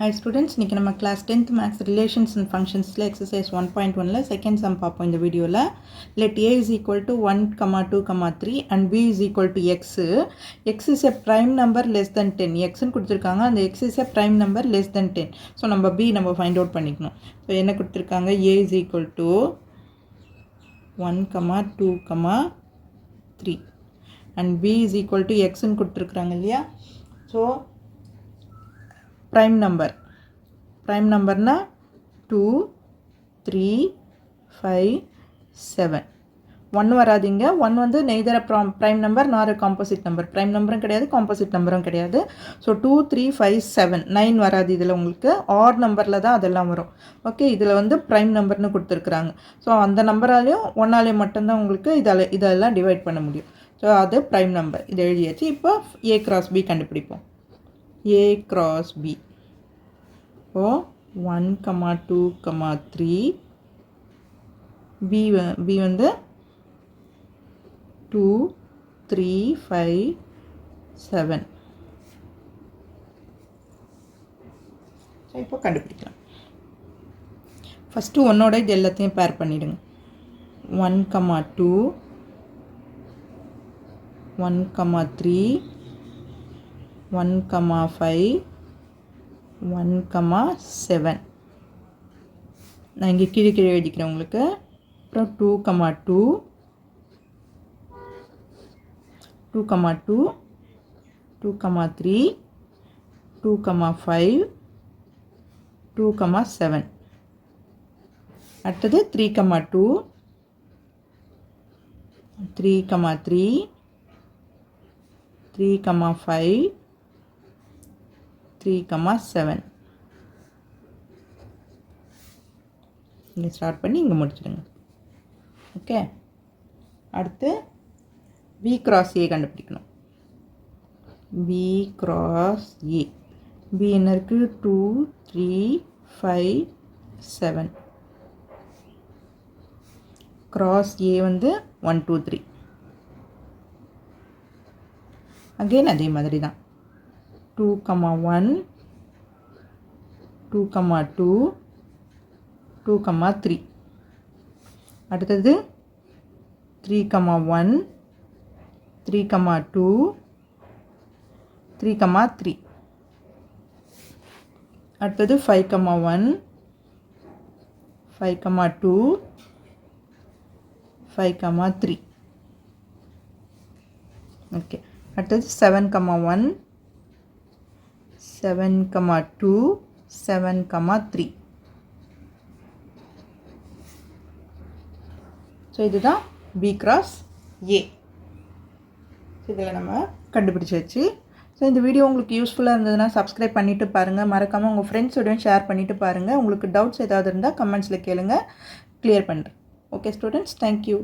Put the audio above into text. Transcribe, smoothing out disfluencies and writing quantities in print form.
Hi students, இன்னைக்கு நம்ம class 10th maths relations and functionsல exercise 1.1ல second sum பார்ப்போம் இந்த வீடியோல. Let a is equal to 1, 2, 3 and b is equal to x. X is a prime number less than 10. x ன்னு கொடுத்திருக்காங்க. அந்த x is a prime number less than 10. So நம்ம b நம்ம find out பண்ணிக்கணும். So என்ன கொடுத்திருக்காங்க? a is equal to 1, 2, 3 and b is equal to x ன்னு கொடுத்திருக்காங்க இல்லையா? So prime number na 2 3 5 7 1 வராதீங்க 1 வந்து neither a prime number nor a composite number prime numberம் கிடையாது composite numberம் கிடையாது so 2 3 5 7 9 வராது இதுல உங்களுக்கு odd numberல தான் அதெல்லாம் வரும் ஓகே இதுல வந்து prime numberனு கொடுத்திருக்காங்க so அந்த நம்பராலயும் 1 ஆல மட்டும் தான் உங்களுக்கு இதெல்லாம் டிவைட் பண்ண முடியும் so அது prime number இத எழுதியாச்சு இப்போ a cross b கண்டுபிடிப்போம் a cross b so 1, 2, 3 b வந்து 2, 3, 5, 7 இப்போ கண்டுபிடிக்கலாம் ஃபர்ஸ்ட் ஒன்னோட இது எல்லாத்தையும் பேர் பண்ணிடுங்க 1, 2 1, 3 1, 5 1, 7 நான் இங்கே கீழே எழுதிக்கிறேன் உங்களுக்கு அப்புறம் 2, 2 2, 2 3 2, 5 2, 7 அடுத்தது 3, 2 3, 3 3, 5 3, 7 இங்கே ஸ்டார்ட் பண்ணி இங்கே முடிச்சிடுங்க ஓகே அடுத்து b cross a கண்டுபிடிக்கணும் b cross a b என்ன இருக்கு 2 3 5 7 cross a வந்து 1 2 3 அகைன் அதே மாதிரி தான் 2, 1 2, 2 2, 3 அடுத்தது 3, 1 3, 2 3, 3 அடுத்தது 5, 1 5, 2 5, 3 ஓகே அடுத்தது 7, 1 7, 2 7, 3 ஸோ இதுதான் b cross a இதில் நம்ம கண்டுபிடிச்சாச்சு ஸோ இந்த வீடியோ உங்களுக்கு யூஸ்ஃபுல்லாக இருந்ததுன்னா சப்ஸ்கிரைப் பண்ணிவிட்டு பாருங்கள் மறக்காமல் உங்கள் ஃப்ரெண்ட்ஸோடையும் ஷேர் பண்ணிவிட்டு பாருங்கள் உங்களுக்கு டவுட்ஸ் ஏதாவது இருந்தால் கமெண்ட்ஸில் கேளுங்க கிளியர் பண்ணுறேன் ஓகே ஸ்டூடெண்ட்ஸ் தேங்க்யூ